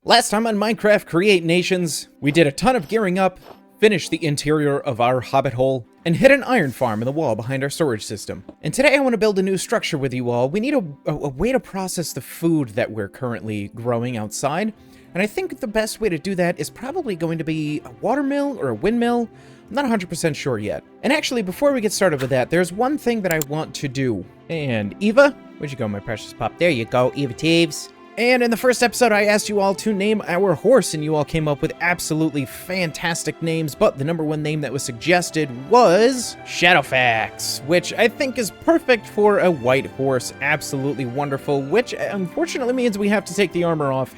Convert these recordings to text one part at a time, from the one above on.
Last time on Minecraft Create Nations, we did a ton of gearing up, finished the interior of our hobbit hole, and hit an iron farm in the wall behind our storage system. And today I want to build a new structure with you all. We need a way to process the food that we're currently growing outside, and I think the best way to do that is probably going to be a watermill or a windmill. I'm not 100% sure yet. And actually, before we get started with that, there's one thing that I want to do. And Eva, where'd you go, my precious pup? There you go, Eva Teeves. And in the first episode, I asked you all to name our horse, and you all came up with absolutely fantastic names, but the number one name that was suggested was Shadowfax, which I think is perfect for a white horse. Absolutely wonderful, which unfortunately means we have to take the armor off,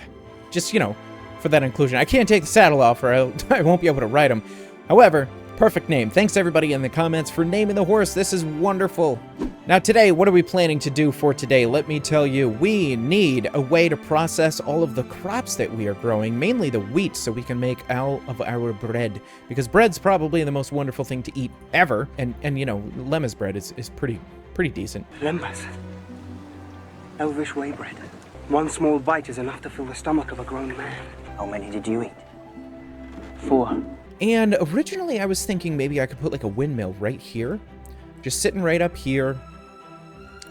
just, you know, for that inclusion. I can't take the saddle off, or I won't be able to ride him. However, perfect name. Thanks everybody in the comments for naming the horse. This is wonderful. Now today, what are we planning to do for today? Let me tell you, we need a way to process all of the crops that we are growing, mainly the wheat, so we can make all of our bread. Because bread's probably the most wonderful thing to eat ever. And you know, Lemma's bread is pretty decent. Lemma's? Elvish way bread. One small bite is enough to fill the stomach of a grown man. How many did you eat? 4. And originally I was thinking maybe I could put like a windmill right here. Just sitting right up here.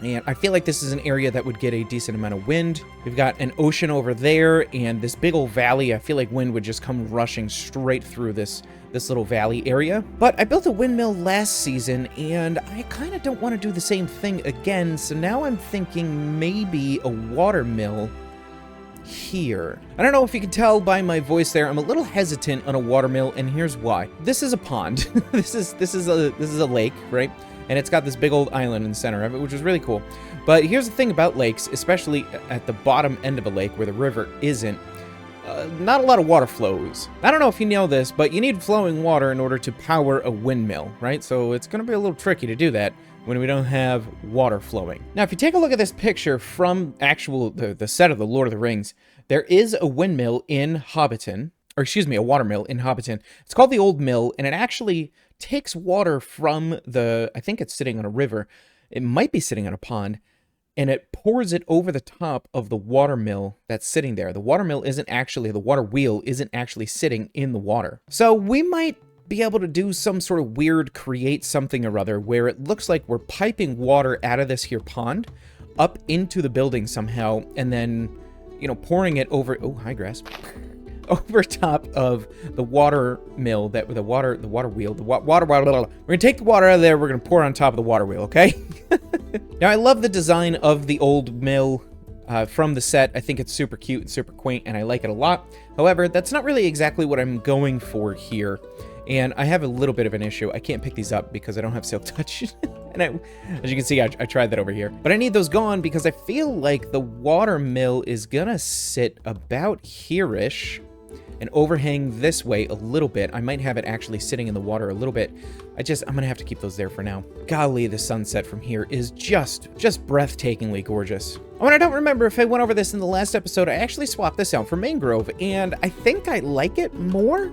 And I feel like this is an area that would get a decent amount of wind. We've got an ocean over there and this big old valley. I feel like wind would just come rushing straight through this little valley area. But I built a windmill last season and I kind of don't want to do the same thing again. So now I'm thinking maybe a watermill here. I don't know if you can tell by my voice there, I'm a little hesitant on a watermill, and here's why. This is a pond. this is a lake, right? And it's got this big old island in the center of it, which is really cool. But here's the thing about lakes, especially at the bottom end of a lake where the river isn't, not a lot of water flows. I don't know if you know this, but you need flowing water in order to power a windmill, right? So it's going to be a little tricky to do that when we don't have water flowing. Now, if you take a look at this picture from the set of the Lord of the Rings, there is a windmill in Hobbiton, or excuse me, a watermill in Hobbiton. It's called the Old Mill, and it actually takes water from I think it's sitting on a river. It might be sitting on a pond, and it pours it over the top of the watermill that's sitting there. The watermill isn't actually, the water wheel isn't actually sitting in the water. So we might be able to do some sort of weird create something or other where it looks like we're piping water out of this here pond up into the building somehow, and then, you know, pouring it over, oh, hi grass, over top of the water mill, the water wheel, we're gonna take the water out of there, we're gonna pour it on top of the water wheel, okay? Now I love the design of the old mill from the set. I think it's super cute and super quaint, and I like it a lot. However, that's not really exactly what I'm going for here. And I have a little bit of an issue. I can't pick these up because I don't have Silk Touch. And as you can see, I tried that over here. But I need those gone because I feel like the water mill is gonna sit about here-ish and overhang this way a little bit. I might have it actually sitting in the water a little bit. I'm gonna have to keep those there for now. Golly, the sunset from here is just breathtakingly gorgeous. Oh, and I don't remember if I went over this in the last episode. I actually swapped this out for Mangrove, and I think I like it more.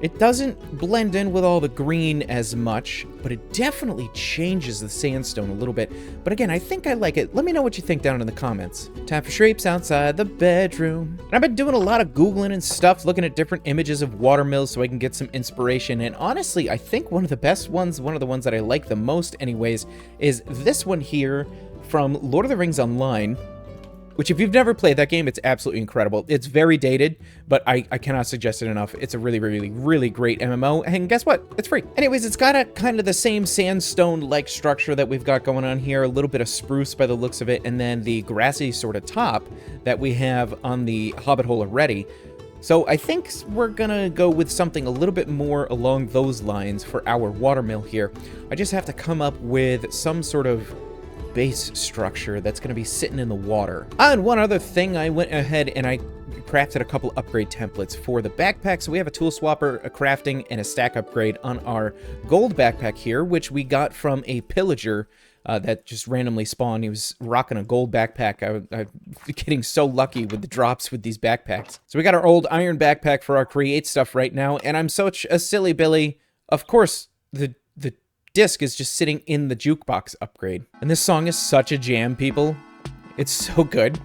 It doesn't blend in with all the green as much, but it definitely changes the sandstone a little bit. But again, I think I like it. Let me know what you think down in the comments. Time for shapes outside the bedroom. And I've been doing a lot of Googling and stuff, looking at different images of watermills so I can get some inspiration. And honestly, I think one of the best ones, one of the ones that I like the most anyways, is this one here from Lord of the Rings Online. Which, if you've never played that game, it's absolutely incredible. It's very dated, but I cannot suggest it enough. It's a really great MMO, and guess what? It's free. Anyways, it's got a kind of the same sandstone-like structure that we've got going on here, a little bit of spruce by the looks of it, and then the grassy sort of top that we have on the Hobbit hole already. So I think we're gonna go with something a little bit more along those lines for our watermill here. I just have to come up with some sort of base structure that's going to be sitting in the water. And one other thing, I went ahead and I crafted a couple upgrade templates for the backpack. So we have a tool swapper, a crafting, and a stack upgrade on our gold backpack here, which we got from a pillager that just randomly spawned. He was rocking a gold backpack. I'm getting so lucky with the drops with these backpacks. So we got our old iron backpack for our create stuff right now, and I'm such a silly Billy. Of course, the disc is just sitting in the jukebox upgrade. And this song is such a jam, people. It's so good.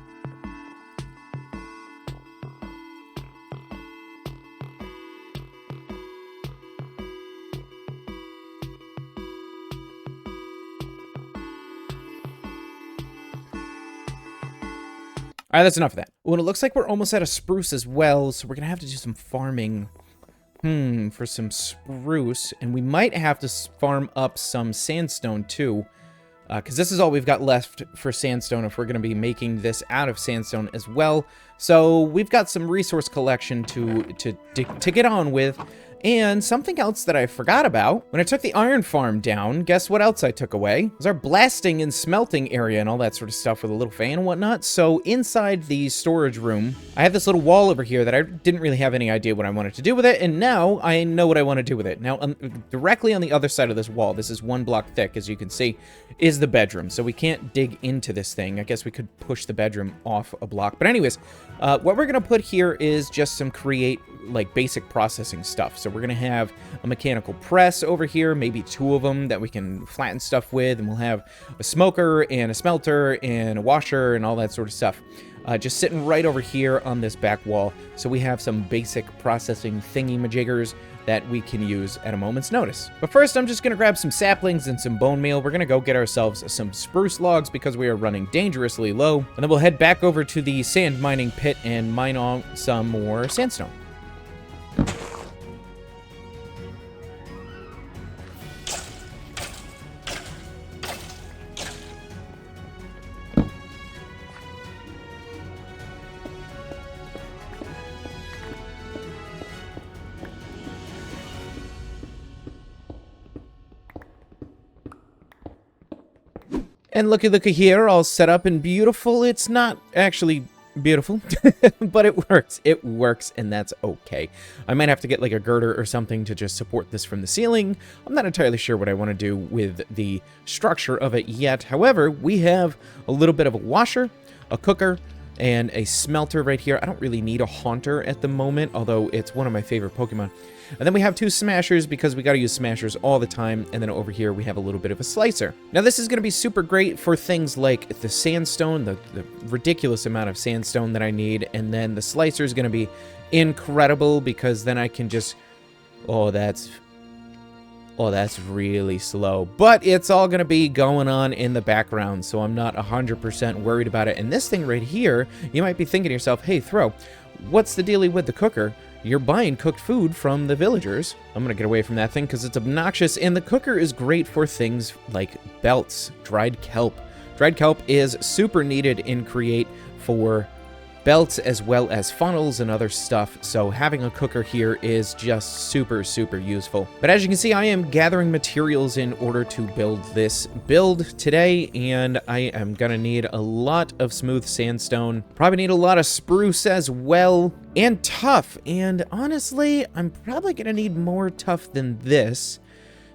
All right, that's enough of that. Well, it looks like we're almost out of spruce as well, so we're going to have to do some farming for some spruce. And we might have to farm up some sandstone, too, because this is all we've got left for sandstone if we're going to be making this out of sandstone as well. So we've got some resource collection to get on with. And something else that I forgot about, when I took the iron farm down, guess what else I took away? It was our blasting and smelting area and all that sort of stuff with a little fan and whatnot. So inside the storage room, I have this little wall over here that I didn't really have any idea what I wanted to do with it, and now I know what I want to do with it. Now, directly on the other side of this wall, this is 1 block thick, as you can see, is the bedroom. So we can't dig into this thing. I guess we could push the bedroom off a block. But anyways, what we're going to put here is just some like basic processing stuff. So we're gonna have a mechanical press over here, maybe 2 of them that we can flatten stuff with, and we'll have a smoker and a smelter and a washer and all that sort of stuff just sitting right over here on this back wall. So we have some basic processing thingy-majiggers that we can use at a moment's notice. But first, I'm just gonna grab some saplings and some bone meal. We're gonna go get ourselves some spruce logs because we are running dangerously low, and then we'll head back over to the sand mining pit and mine on some more sandstone. And looky here, all set up and beautiful. It's not actually beautiful, but it works. It works, and that's okay. I might have to get like a girder or something to just support this from the ceiling. I'm not entirely sure what I want to do with the structure of it yet. However, we have a little bit of a washer, a cooker, and a smelter right here. I don't really need a haunter at the moment, although it's one of my favorite Pokemon. And then we have 2 smashers because we got to use smashers all the time. And then over here we have a little bit of a slicer. Now this is going to be super great for things like the sandstone, the ridiculous amount of sandstone that I need. And then the slicer is going to be incredible because then I can just... Oh, that's really slow. But it's all going to be going on in the background, so I'm not 100% worried about it. And this thing right here, you might be thinking to yourself, hey, Throw, what's the dealie with the cooker? You're buying cooked food from the villagers. I'm going to get away from that thing because it's obnoxious. And the cooker is great for things like belts, dried kelp. Dried kelp is super needed in Create for belts as well as funnels and other stuff, so having a cooker here is just super useful. But as you can see, I am gathering materials in order to build this build today, and I am gonna need a lot of smooth sandstone, probably need a lot of spruce as well, and tough. And honestly, I'm probably gonna need more tough than this.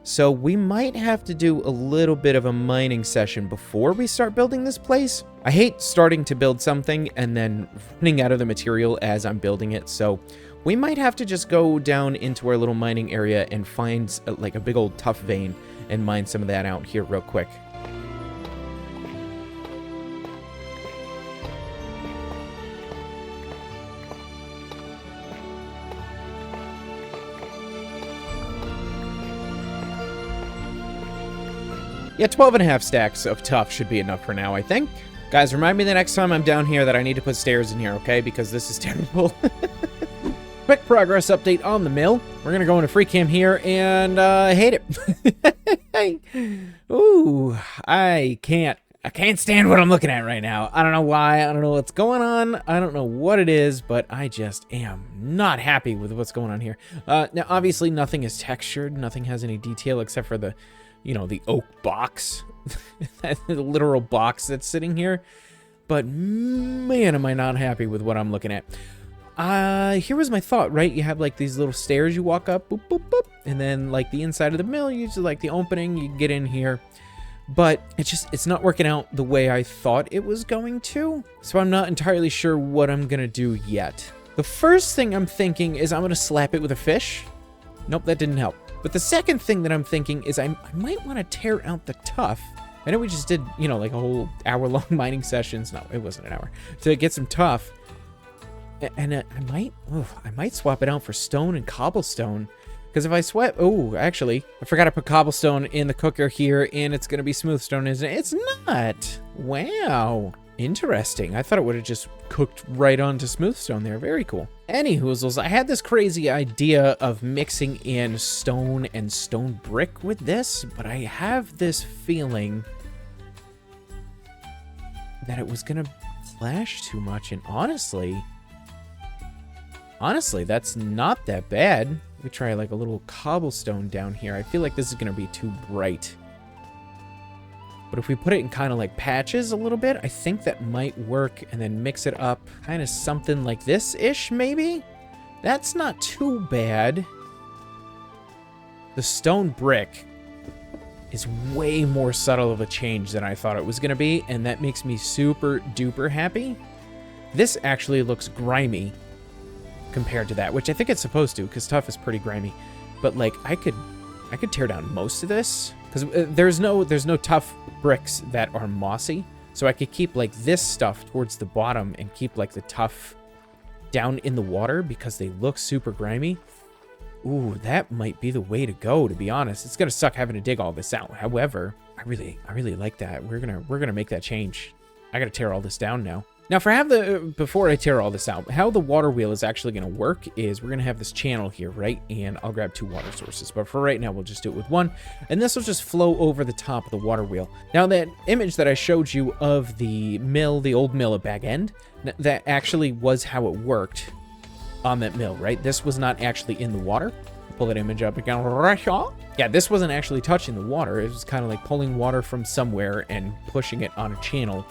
So we might have to do a little bit of a mining session before we start building this place. I hate starting to build something and then running out of the material as I'm building it, so we might have to just go down into our little mining area and find like a big old tough vein and mine some of that out here real quick. Yeah, 12.5 stacks of tough should be enough for now, I think. Guys, remind me the next time I'm down here that I need to put stairs in here, okay? Because this is terrible. Quick progress update on the mill. We're gonna go into free cam here, and I hate it. Ooh, I can't stand what I'm looking at right now. I don't know why, I don't know what's going on, I don't know what it is, but I just am not happy with what's going on here. Now, obviously, nothing is textured, nothing has any detail except for the, you know, the oak box, the literal box that's sitting here. But man, am I not happy with what I'm looking at. Here was my thought, right? You have like these little stairs you walk up, boop, boop, boop, and then like the inside of the mill, you just like the opening, you get in here. But it's not working out the way I thought it was going to. So I'm not entirely sure what I'm gonna do yet. The first thing I'm thinking is I'm gonna slap it with a fish. Nope, that didn't help. But the second thing that I'm thinking is I might want to tear out the tuff. I know we just did, you know, like a whole hour-long mining sessions. No, it wasn't an hour. To get some tuff. And I might swap it out for stone and cobblestone. Because if I swap... Oh, actually, I forgot to put cobblestone in the cooker here, and it's going to be smooth stone, isn't it? It's not! Wow. Interesting. I thought it would have just cooked right onto smooth stone there. Very cool. Anyhoozles, I had this crazy idea of mixing in stone and stone brick with this, but I have this feeling that it was going to clash too much, and honestly, that's not that bad. Let me try like a little cobblestone down here. I feel like this is going to be too bright. But if we put it in kind of like patches a little bit, I think that might work, and then mix it up kind of something like this-ish, maybe? That's not too bad. The stone brick is way more subtle of a change than I thought it was going to be, and that makes me super duper happy. This actually looks grimy compared to that, which I think it's supposed to, because tuff is pretty grimy. But like, I could tear down most of this, because there's no tough bricks that are mossy, so I could keep like this stuff towards the bottom and keep like the tough down in the water because they look super grimy. Ooh, that might be the way to go, to be honest. It's gonna suck having to dig all this out. However, I really like that. We're gonna make that change. I gotta tear all this down now. Now, before I tear all this out, how the water wheel is actually going to work is we're going to have this channel here, right? And I'll grab 2 water sources. But for right now, we'll just do it with 1. And this will just flow over the top of the water wheel. Now, that image that I showed you of the mill, the old mill at Bag End, that actually was how it worked on that mill, right? This was not actually in the water. Pull that image up again. Yeah, this wasn't actually touching the water. It was kind of like pulling water from somewhere and pushing it on a channel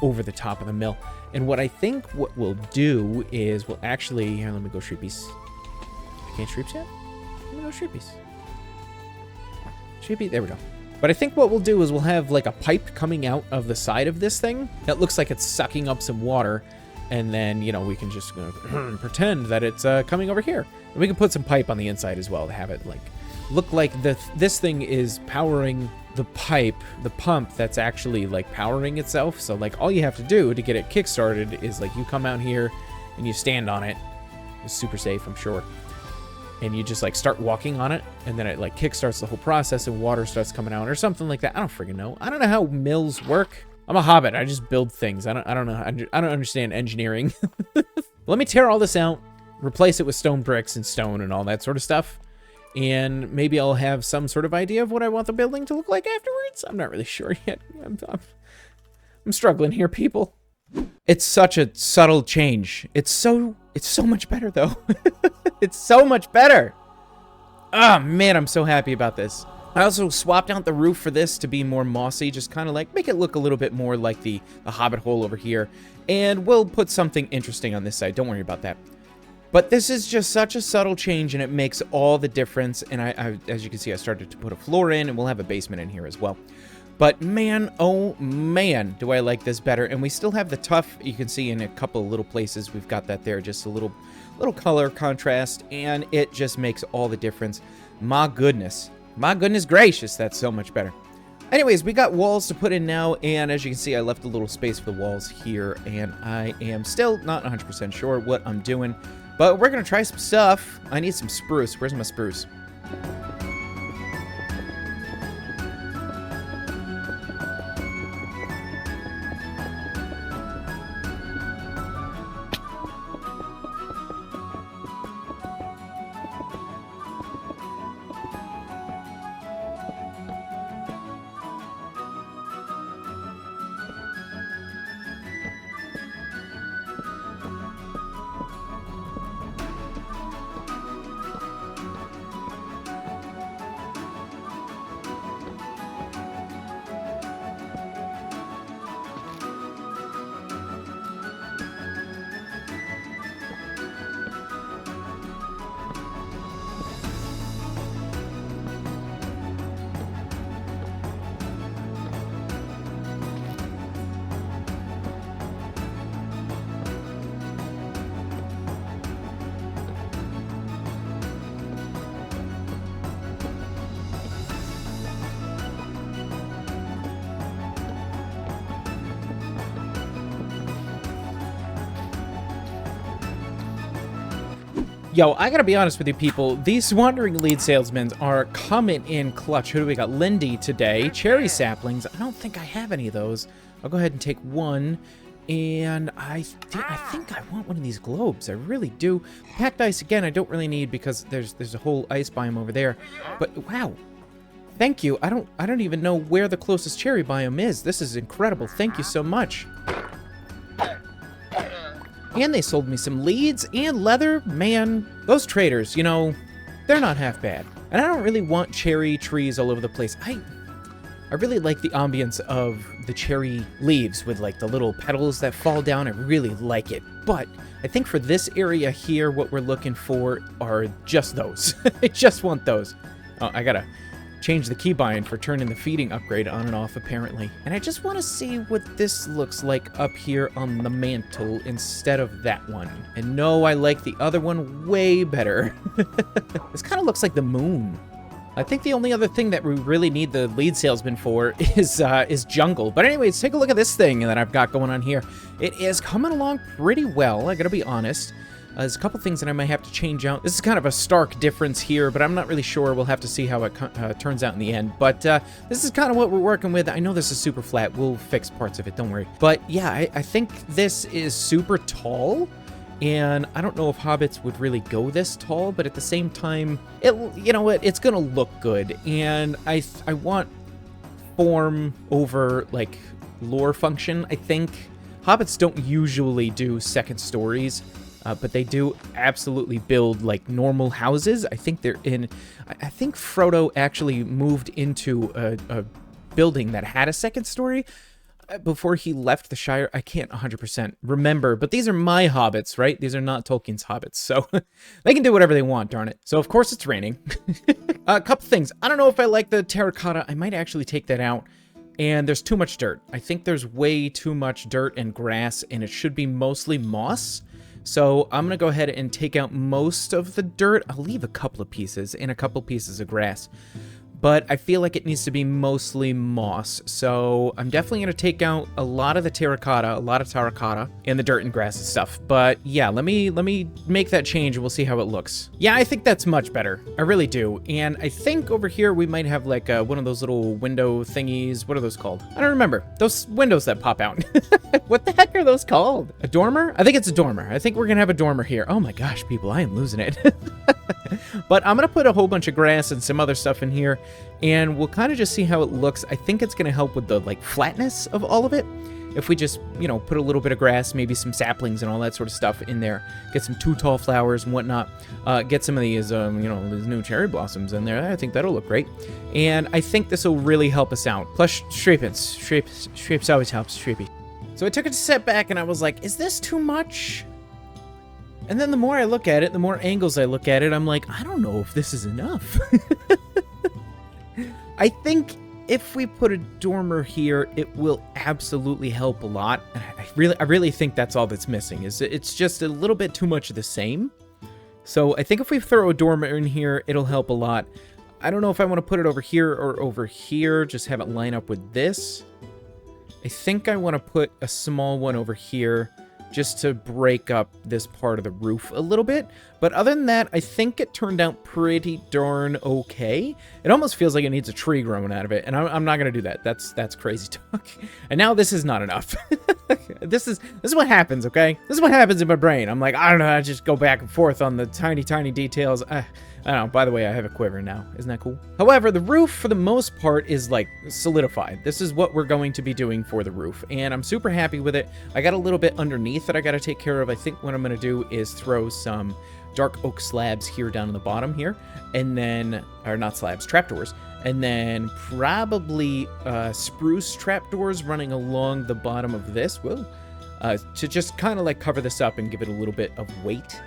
over the top of the mill. And what I think what we'll do is we'll actually... Here, let me go Shreepies. I can't Shreeps yet? Let me go Shreepies. Shreepy, there we go. But I think what we'll do is we'll have like a pipe coming out of the side of this thing that looks like it's sucking up some water. And then, you know, we can just pretend that it's coming over here. And we can put some pipe on the inside as well to have it like look like this thing is powering the pipe, the pump that's actually like powering itself. So like all you have to do to get it kickstarted is like you come out here and you stand on it. It's super safe, I'm sure. And you just like start walking on it, and then it like kickstarts the whole process and water starts coming out or something like that. I don't freaking know. I don't know how mills work. I'm a hobbit. I just build things. I don't know. I don't understand engineering. Let me tear all this out, replace it with stone bricks and stone and all that sort of stuff. And maybe I'll have some sort of idea of what I want the building to look like afterwards. I'm not really sure yet. I'm struggling here, people. It's such a subtle change. It's so much better, though. It's so much better. Oh, man, I'm so happy about this. I also swapped out the roof for this to be more mossy, just kind of like make it look a little bit more like the Hobbit hole over here. And we'll put something interesting on this side. Don't worry about that. But this is just such a subtle change, and it makes all the difference. And I as you can see, I started to put a floor in, and we'll have a basement in here as well. But man, oh man, do I like this better. And we still have the tuff. You can see in a couple of little places we've got that there, just a little color contrast, and it just makes all the difference. My goodness gracious, that's so much better. Anyways, we got walls to put in now, and as you can see, I left a little space for the walls here, and I am still not 100% sure what I'm doing. But we're going to try some stuff. I need some spruce. Where's my spruce? Yo, I gotta be honest with you people, these wandering lead salesmen are coming in clutch. Who do we got? Lindy today, cherry saplings. I don't think I have any of those. I'll go ahead and take one. And I think I want one of these globes. I really do. Packed ice, again, I don't really need because there's a whole ice biome over there. But, wow. Thank you. I don't even know where the closest cherry biome is. This is incredible. Thank you so much. And they sold me some leads and leather. Man, those traders, you know, they're not half bad. And I don't really want cherry trees all over the place. I really like the ambience of the cherry leaves with like the little petals that fall down. I really like it. But I think for this area here, what we're looking for are just those. I just want those. Oh, I gotta change the keybind for turning the feeding upgrade on and off, apparently. And I just want to see what this looks like up here on the mantle instead of that one. And no, I like the other one way better. This kind of looks like the moon. I think the only other thing that we really need the lead salesman for is jungle. But anyways, take a look at this thing that I've got going on here. It is coming along pretty well, I gotta be honest. There's a couple things that I might have to change out. This is kind of a stark difference here, but I'm not really sure. We'll have to see how it turns out in the end. But this is kind of what we're working with. I know this is super flat. We'll fix parts of it, don't worry. But yeah, I think this is super tall. And I don't know if hobbits would really go this tall, but at the same time, you know what? It's going to look good. And I want form over, like, lore function, I think. Hobbits don't usually do second stories. But they do absolutely build, like, normal houses. I think they're in... I think Frodo actually moved into a building that had a second story before he left the Shire. I can't 100% remember, but these are my hobbits, right? These are not Tolkien's hobbits, so they can do whatever they want, darn it. So, of course, it's raining. A couple things. I don't know if I like the terracotta. I might actually take that out. And there's too much dirt. I think there's way too much dirt and grass, and it should be mostly moss. So I'm going to go ahead and take out most of the dirt. I'll leave a couple of pieces and a couple pieces of grass. But I feel like it needs to be mostly moss. So I'm definitely going to take out a lot of the terracotta, and the dirt and grass and stuff. But yeah, let me make that change and we'll see how it looks. Yeah, I think that's much better. I really do. And I think over here we might have like one of those little window thingies. What are those called? I don't remember. Those windows that pop out. What the heck are those called? A dormer? I think it's a dormer. I think we're going to have a dormer here. Oh my gosh, people, I am losing it. But I'm going to put a whole bunch of grass and some other stuff in here, and we'll kind of just see how it looks. I think it's going to help with the, like, flatness of all of it. If we just, you know, put a little bit of grass, maybe some saplings and all that sort of stuff in there. Get some too tall flowers and whatnot. Get some of these, you know, these new cherry blossoms in there. I think that'll look great. And I think this will really help us out. Plus, Shrapes always helps, Shrapey. So I took a step back and I was like, is this too much? And then the more I look at it, the more angles I look at it, I'm like, I don't know if this is enough. I think if we put a dormer here, it will absolutely help a lot. And I really think that's all that's missing. It's just a little bit too much of the same. So I think if we throw a dormer in here, it'll help a lot. I don't know if I want to put it over here or over here, just have it line up with this. I think I want to put a small one over here, just to break up this part of the roof a little bit. But other than that, I think it turned out pretty darn okay. It almost feels like it needs a tree growing out of it, and I'm not gonna do that. That's crazy talk. And now this is not enough. This is what happens, okay? This is what happens in my brain. I'm like, I don't know, I just go back and forth on the tiny details. I don't know. By the way, I have a quiver now. Isn't that cool? However, the roof, for the most part, is, like, solidified. This is what we're going to be doing for the roof, and I'm super happy with it. I got a little bit underneath that I got to take care of. I think what I'm going to do is throw some dark oak slabs here down in the bottom here, and then, or not slabs, trapdoors, and then probably spruce trapdoors running along the bottom of this, to just kind of, like, cover this up and give it a little bit of weight.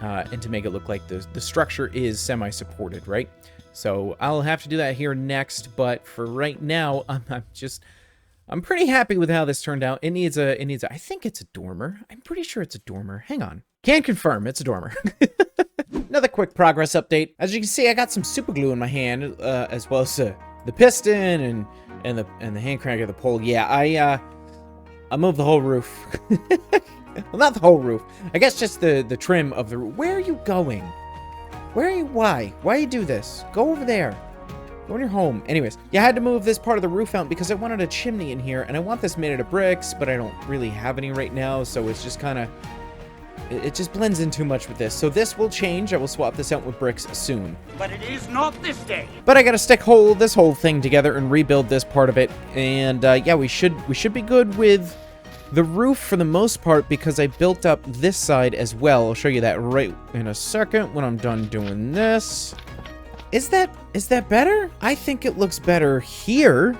And to make it look like the structure is semi-supported, right? So I'll have to do that here next, but for right now, I'm pretty happy with how this turned out. It needs a, I think it's a dormer. I'm pretty sure it's a dormer. Hang on. Can confirm it's a dormer. Another quick progress update. As you can see, I got some super glue in my hand, as well as the piston and the hand crank of the pole. Yeah, I moved the whole roof. Well, not the whole roof. I guess just the trim of the roof. Where are you going? Why? Why you do this? Go over there. Go in your home. Anyways, you had to move this part of the roof out because I wanted a chimney in here, and I want this made out of bricks, but I don't really have any right now, so it's just kind of... It just blends in too much with this. So this will change. I will swap this out with bricks soon. But it is not this day. But I gotta stick this whole thing together and rebuild this part of it. And yeah, we should be good with the roof for the most part because I built up this side as well. I'll show you that right in a second when I'm done doing this. Is that better? I think it looks better here.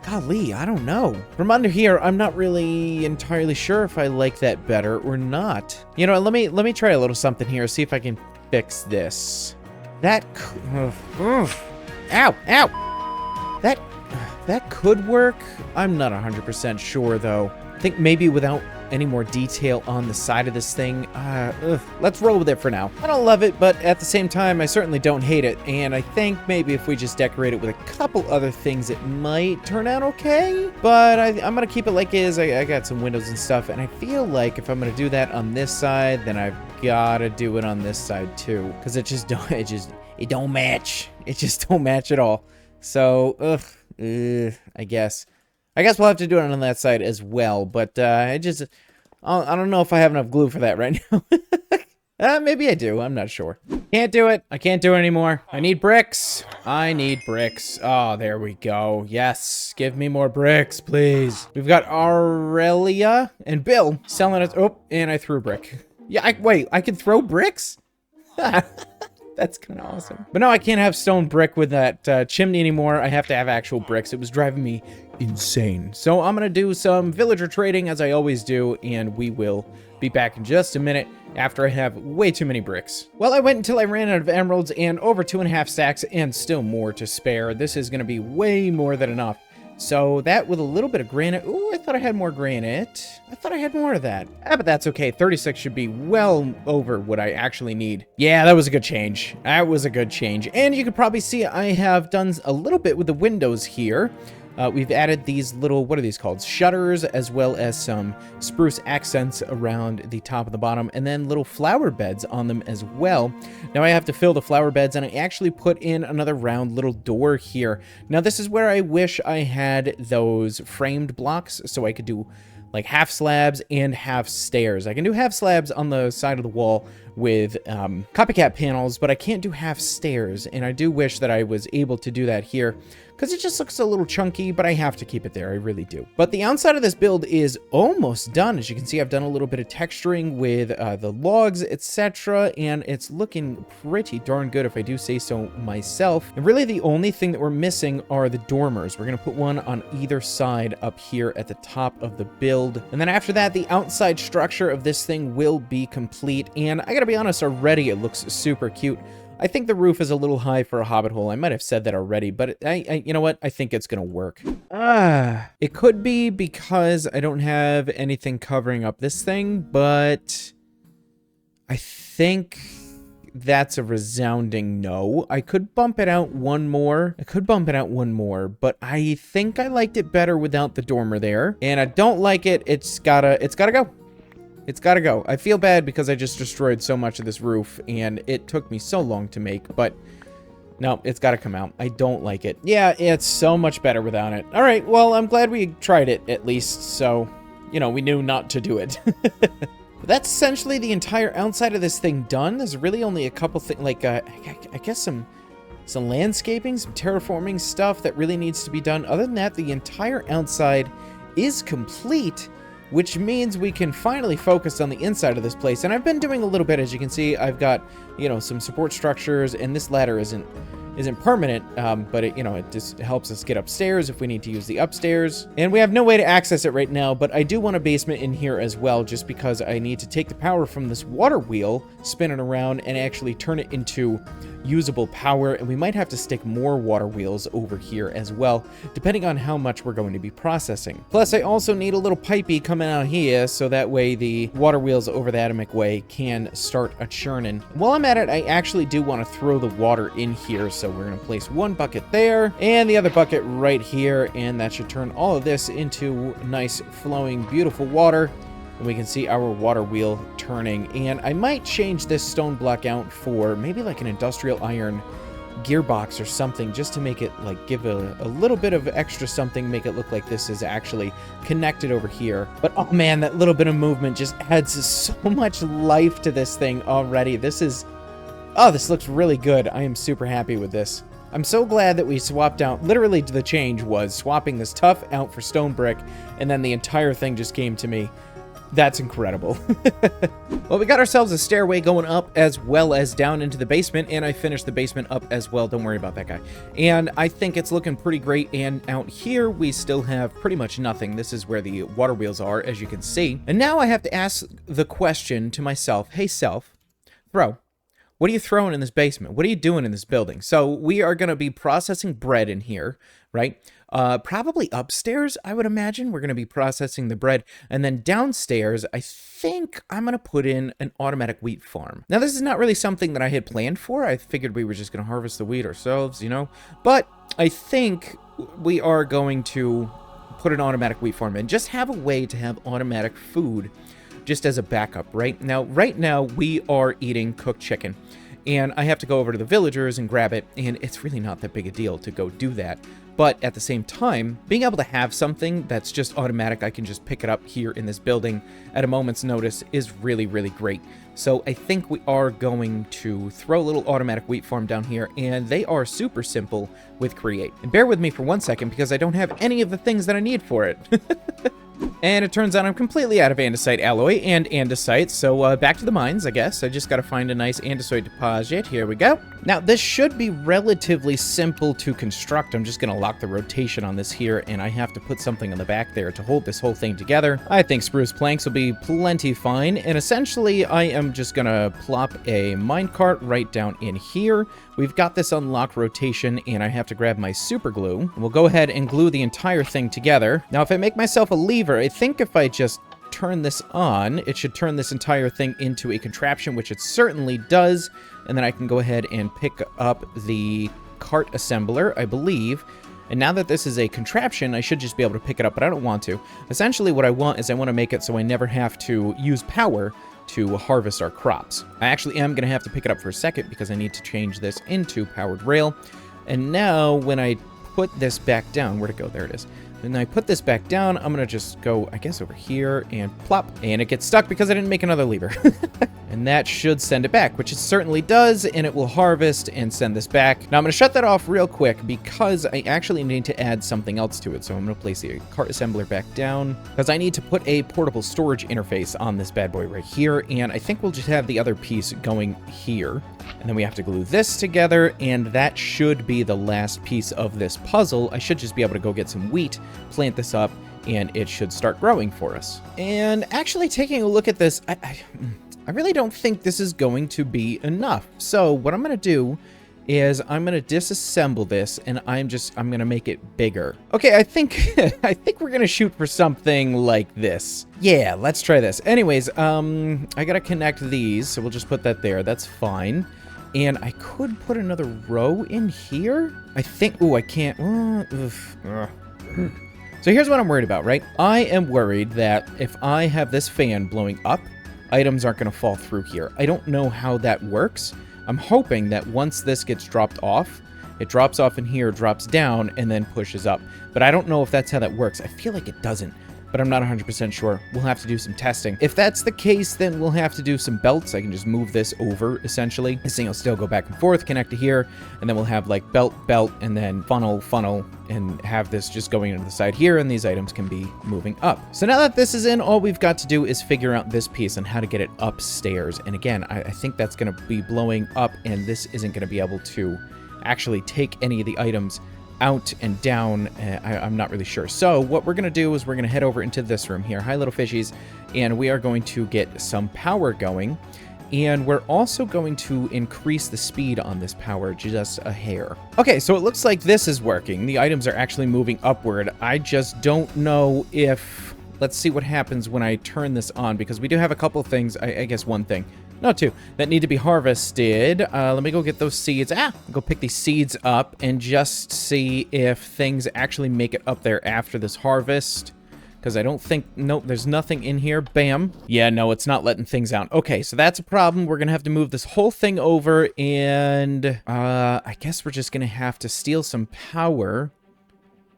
Golly, I don't know. From under here, I'm not really entirely sure if I like that better or not. You know, let me try a little something here, see if I can fix this. Ow, ow. That could work. I'm not 100% sure though. I think maybe without any more detail on the side of this thing. Let's roll with it for now. I don't love it, but at the same time, I certainly don't hate it. And I think maybe if we just decorate it with a couple other things, it might turn out okay. But I'm gonna keep it like is. I got some windows and stuff, and I feel like if I'm gonna do that on this side, then I've gotta do it on this side too, because it don't match. It just don't match at all. So, I guess we'll have to do it on that side as well, but I don't know if I have enough glue for that right now. Maybe I do, I'm not sure. Can't do it, I can't do it anymore. I need bricks. Oh, there we go. Yes, give me more bricks, please. We've got Aurelia and Bill selling us, oh, and I threw a brick. Yeah, wait, I can throw bricks? That's kind of awesome. But no, I can't have stone brick with that chimney anymore. I have to have actual bricks. It was driving me insane. So I'm going to do some villager trading as I always do, and we will be back in just a minute after I have way too many bricks. Well, I went until I ran out of emeralds and over 2.5 stacks and still more to spare. This is going to be way more than enough. So that with a little bit of granite. Ooh, I thought I had more granite. I thought I had more of that. But that's okay. 36 should be well over what I actually need. Yeah, that was a good change. That was a good change. And you can probably see I have done a little bit with the windows here. We've added these little, what are these called? Shutters, as well as some spruce accents around the top and the bottom, and then little flower beds on them as well. Now I have to fill the flower beds, and I actually put in another round little door here. Now this is where I wish I had those framed blocks, so I could do like half slabs and half stairs. I can do half slabs on the side of the wall with copycat panels, but I can't do half stairs, and I do wish that I was able to do that here, because it just looks a little chunky, but I have to keep it there, I really do. But the outside of this build is almost done. As you can see, I've done a little bit of texturing with the logs, etc., and it's looking pretty darn good if I do say so myself. And really the only thing that we're missing are the dormers. We're gonna put one on either side up here at the top of the build. And then after that, the outside structure of this thing will be complete, and I gotta be honest, already it looks super cute. I think the roof is a little high for a hobbit hole. I might have said that already, but you know what? I think it's gonna work. It could be because I don't have anything covering up this thing, but I think that's a resounding no. I could bump it out one more. But I think I liked it better without the dormer there, and I don't like it. It's gotta go. It's gotta go. I feel bad because I just destroyed so much of this roof, and it took me so long to make, but no, it's gotta come out. I don't like it. Yeah, it's so much better without it. All right, well, I'm glad we tried it, at least, so, you know, we knew not to do it. But that's essentially the entire outside of this thing done. There's really only a couple things, like, I guess some landscaping, some terraforming stuff that really needs to be done. Other than that, the entire outside is complete, which means we can finally focus on the inside of this place. And I've been doing a little bit. As you can see, I've got, you know, some support structures, and this ladder isn't permanent, but it, you know, it just helps us get upstairs if we need to use the upstairs. And we have no way to access it right now, but I do want a basement in here as well, just because I need to take the power from this water wheel, spin it around, and actually turn it into usable power. And we might have to stick more water wheels over here as well, depending on how much we're going to be processing. Plus, I also need a little pipey coming out here, so that way the water wheels over the Atomic Way can start a churning. While I'm at it, I actually do want to throw the water in here, so we're going to place one bucket there and the other bucket right here, and that should turn all of this into nice flowing beautiful water. And we can see our water wheel turning. And I might change this stone block out for maybe like an industrial iron gearbox or something just to make it like give a little bit of extra something, make it look like this is actually connected over here. But oh man, that little bit of movement just adds so much life to this thing already. This looks really good. I am super happy with this. I'm so glad that we swapped out, literally the change was swapping this tuff out for stone brick, and then the entire thing just came to me. That's incredible. Well, we got ourselves a stairway going up as well as down into the basement, and I finished the basement up as well. Don't worry about that guy. And I think it's looking pretty great, and out here we still have pretty much nothing. This is where the water wheels are, as you can see. And now I have to ask the question to myself, hey self, bro, what are you throwing in this basement? What are you doing in this building? So we are going to be processing bread in here, right? Probably upstairs, I would imagine. We're going to be processing the bread. And then downstairs, I think I'm going to put in an automatic wheat farm. Now, this is not really something that I had planned for. I figured we were just going to harvest the wheat ourselves, you know. But I think we are going to put an automatic wheat farm in. Just have a way to have automatic food just as a backup, right? Now, we are eating cooked chicken. And I have to go over to the villagers and grab it, and it's really not that big a deal to go do that. But at the same time, being able to have something that's just automatic, I can just pick it up here in this building at a moment's notice is really, really great. So I think we are going to throw a little automatic wheat farm down here, and they are super simple with create. And bear with me for 1 second because I don't have any of the things that I need for it. And it turns out I'm completely out of andesite alloy and andesite, so back to the mines, I guess. I just gotta find a nice andesite deposit. Here we go. Now, this should be relatively simple to construct. I'm just gonna lock the rotation on this here, and I have to put something on the back there to hold this whole thing together. I think spruce planks will be plenty fine, and essentially, I am just gonna plop a minecart right down in here. We've got this unlock rotation, and I have to grab my super glue. We'll go ahead and glue the entire thing together. Now, if I make myself a lever, I think if I just turn this on, it should turn this entire thing into a contraption, which it certainly does. And then I can go ahead and pick up the cart assembler, I believe. And now that this is a contraption, I should just be able to pick it up, but I don't want to. Essentially, what I want is I want to make it so I never have to use power to harvest our crops. I actually am going to have to pick it up for a second because I need to change this into powered rail. And now when I put this back down, where'd it go? There it is. When I put this back down, I'm going to just go, I guess, over here and plop. And it gets stuck because I didn't make another lever. And that should send it back, which it certainly does, and it will harvest and send this back. Now, I'm going to shut that off real quick because I actually need to add something else to it. So I'm going to place the cart assembler back down because I need to put a portable storage interface on this bad boy right here. And I think we'll just have the other piece going here. And then we have to glue this together, and that should be the last piece of this puzzle. I should just be able to go get some wheat, plant this up, and it should start growing for us. And actually taking a look at this, I really don't think this is going to be enough. So what I'm going to do is I'm going to disassemble this, and I'm going to make it bigger. Okay, I think we're going to shoot for something like this. Yeah, let's try this. Anyways, I got to connect these, so we'll just put that there. That's fine. And I could put another row in here. I think, ooh, I can't. So here's what I'm worried about, right? I am worried that if I have this fan blowing up, items aren't going to fall through here. I don't know how that works. I'm hoping that once this gets dropped off, it drops off in here, drops down, and then pushes up. But I don't know if that's how that works. I feel like it doesn't, but I'm not 100% sure. We'll have to do some testing. If that's the case, then we'll have to do some belts. I can just move this over, essentially. This thing will still go back and forth, connect to here, and then we'll have like belt, and then funnel, and have this just going into the side here, and these items can be moving up. So now that this is in, all we've got to do is figure out this piece and how to get it upstairs. And again, I think that's gonna be blowing up, and this isn't gonna be able to actually take any of the items out and down. I'm not really sure. So what we're going to do is we're going to head over into this room here. Hi, little fishies. And we are going to get some power going. And we're also going to increase the speed on this power just a hair. Okay, so it looks like this is working. The items are actually moving upward. I just don't know if... Let's see what happens when I turn this on, because we do have a couple things, I guess one thing. No, two, that need to be harvested. Let me go get those seeds. Go pick these seeds up and just see if things actually make it up there after this harvest. because I don't think... Nope, there's nothing in here. Bam. Yeah, no, it's not letting things out. Okay, so that's a problem. We're going to have to move this whole thing over, and I guess we're just going to have to steal some power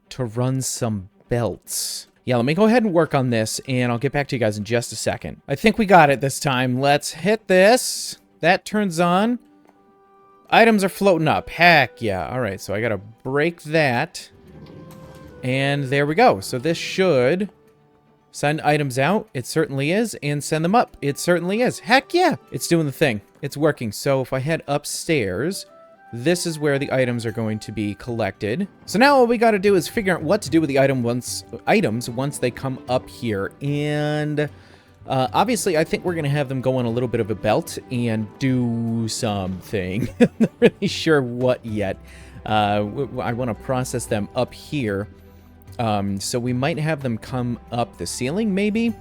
to run some belts. Yeah, let me go ahead and work on this, and I'll get back to you guys in just a second. I think we got it this time. Let's hit this. That turns on. Items are floating up. Heck yeah. All right, so I got to break that. And there we go. So this should send items out. It certainly is. And send them up. It certainly is. Heck yeah. It's doing the thing. It's working. So if I head upstairs, this is where the items are going to be collected. So now all we got to do is figure out what to do with the items once they come up here. And obviously, I think we're going to have them go on a little bit of a belt and do something. I'm not really sure what yet. I want to process them up here. So we might have them come up the ceiling, maybe,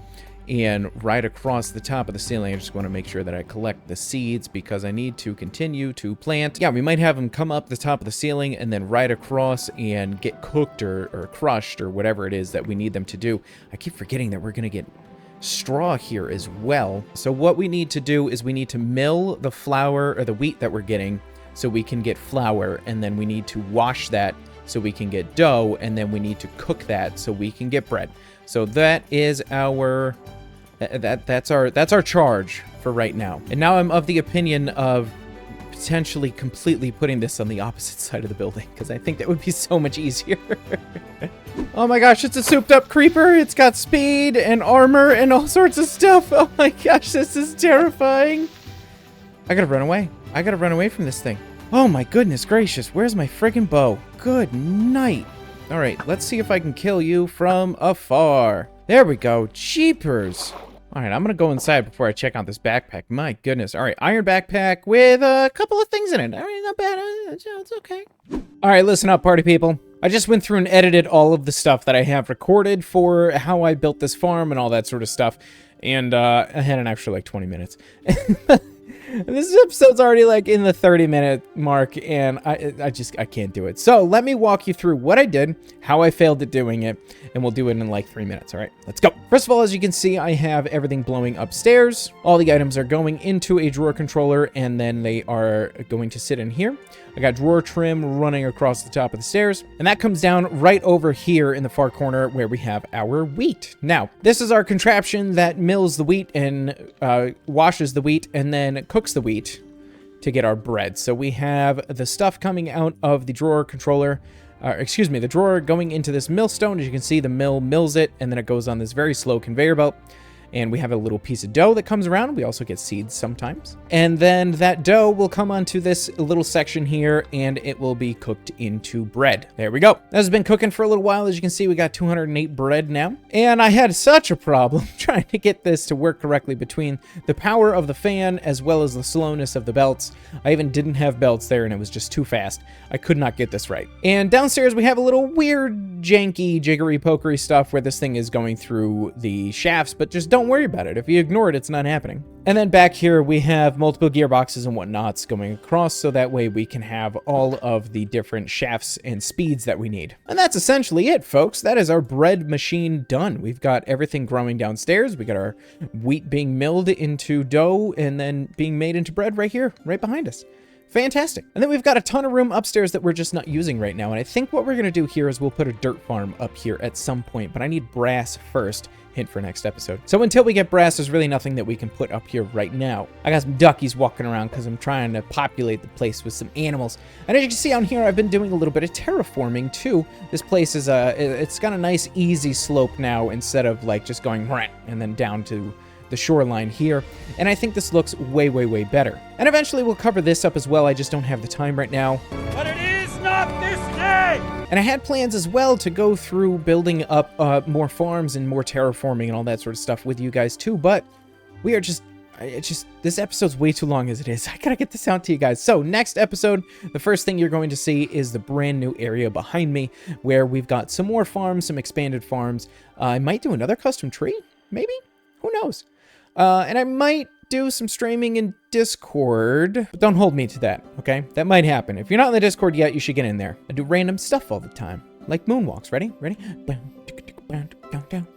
and right across the top of the ceiling. I just want to make sure that I collect the seeds because I need to continue to plant. Yeah, we might have them come up the top of the ceiling and then right across and get cooked or crushed or whatever it is that we need them to do. I keep forgetting that we're going to get straw here as well. So what we need to do is we need to mill the flour or the wheat that we're getting so we can get flour, and then we need to wash that so we can get dough, and then we need to cook that so we can get bread. So that is our that's our charge for right now. And now I'm of the opinion of potentially completely putting this on the opposite side of the building because I think that would be so much easier. Oh my gosh, it's a souped up creeper. It's got speed and armor and all sorts of stuff. Oh my gosh, this is terrifying. I gotta run away. I gotta run away from this thing. Oh my goodness gracious, where's my friggin' bow? Good night. All right, let's see if I can kill you from afar. There we go, jeepers. All right, I'm gonna go inside before I check out this backpack. My goodness. All right, iron backpack with a couple of things in it. All right, not bad. It's okay. All right, listen up, party people. I just went through and edited all of the stuff that I have recorded for how I built this farm and all that sort of stuff. And I had an extra like 20 minutes. This episode's already like in the 30-minute mark, and I can't do it. So let me walk you through what I did, how I failed at doing it, and we'll do it in like 3 minutes. All right, let's go. First of all, as you can see, I have everything blowing upstairs. All the items are going into a drawer controller, and then they are going to sit in here. I got drawer trim running across the top of the stairs, and that comes down right over here in the far corner where we have our wheat. Now, this is our contraption that mills the wheat and washes the wheat and then cooks the wheat to get our bread. So we have the stuff coming out of the drawer controller, the drawer going into this millstone. As you can see, the mill mills it, and then it goes on this very slow conveyor belt. And we have a little piece of dough that comes around. We also get seeds sometimes. And then that dough will come onto this little section here, and it will be cooked into bread. There we go. That has been cooking for a little while. As you can see, we got 208 bread now. And I had such a problem trying to get this to work correctly between the power of the fan as well as the slowness of the belts. I even didn't have belts there, and it was just too fast. I could not get this right. And downstairs, we have a little weird, janky, jiggery-pokery stuff where this thing is going through the shafts, but just don't worry about it. If you ignore it, it's not happening. And then back here, we have multiple gearboxes and whatnots going across, so that way we can have all of the different shafts and speeds that we need. And that's essentially it, folks. That is our bread machine done. We've got everything growing downstairs. We got our wheat being milled into dough and then being made into bread right here, right behind us. Fantastic. And then we've got a ton of room upstairs that we're just not using right now. And I think what we're going to do here is we'll put a dirt farm up here at some point, but I need brass first. Hint for next episode. So until we get brass, there's really nothing that we can put up here right now. I got some duckies walking around because I'm trying to populate the place with some animals. And as you can see on here, I've been doing a little bit of terraforming too. This place is it's got a nice easy slope now instead of like just going and then down to the shoreline here. And I think this looks way, way, way better. And eventually we'll cover this up as well. I just don't have the time right now. But it is not this day! And I had plans as well to go through building up more farms and more terraforming and all that sort of stuff with you guys too, but we are just, this episode's way too long as it is. I gotta get this out to you guys. So next episode, the first thing you're going to see is the brand new area behind me where we've got some more farms, some expanded farms. I might do another custom tree, maybe? Who knows? And I might do some streaming in Discord, but don't hold me to that, okay? That might happen. If you're not in the Discord yet, you should get in there. I do random stuff all the time, like moonwalks. Ready? Ready?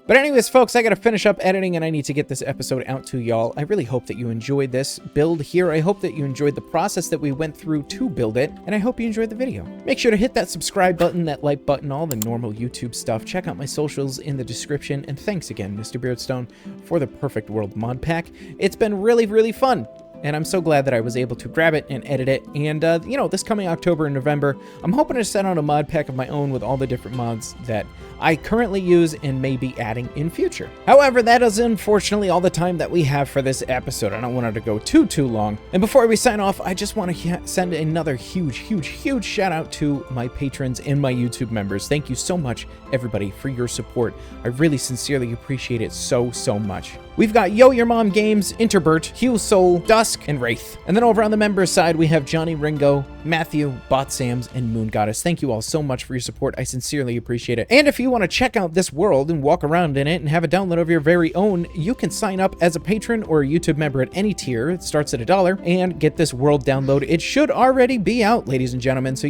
But anyways, folks, I gotta finish up editing and I need to get this episode out to y'all. I really hope that you enjoyed this build here. I hope that you enjoyed the process that we went through to build it, and I hope you enjoyed the video. Make sure to hit that subscribe button, that like button, all the normal YouTube stuff. Check out my socials in the description, and thanks again, Mr. Beardstone, for the Perfect World mod pack. It's been really, really fun. And I'm so glad that I was able to grab it and edit it. And, you know, this coming October and November, I'm hoping to send out a mod pack of my own with all the different mods that I currently use and may be adding in future. However, that is unfortunately all the time that we have for this episode. I don't want it to go too long. And before we sign off, I just want to send another huge shout out to my patrons and my YouTube members. Thank you so much, everybody, for your support. I really sincerely appreciate it so much. We've got Yo Your Mom Games, Interbert, Hugh Soul, Dusk, and Wraith. And then over on the members side, we have Johnny Ringo, Matthew, Bot Sams, and Moon Goddess. Thank you all so much for your support. I sincerely appreciate it. And if you want to check out this world and walk around in it and have a download of your very own, you can sign up as a patron or a YouTube member at any tier. It starts at $1 and get this world download. It should already be out, ladies and gentlemen, so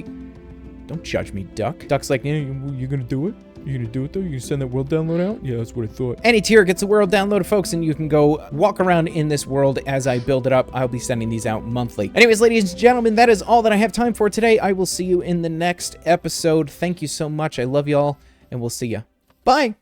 don't judge me, Duck. Duck's like, yeah, you gonna do it? You gonna do it though? You gonna send that world download out? Yeah, that's what I thought. Any tier gets a world download, folks, and you can go walk around in this world as I build it up. I'll be sending these out monthly. Anyways, ladies and gentlemen, that is all that I have time for today. I will see you in the next episode. Thank you so much. I love y'all, and we'll see ya. Bye!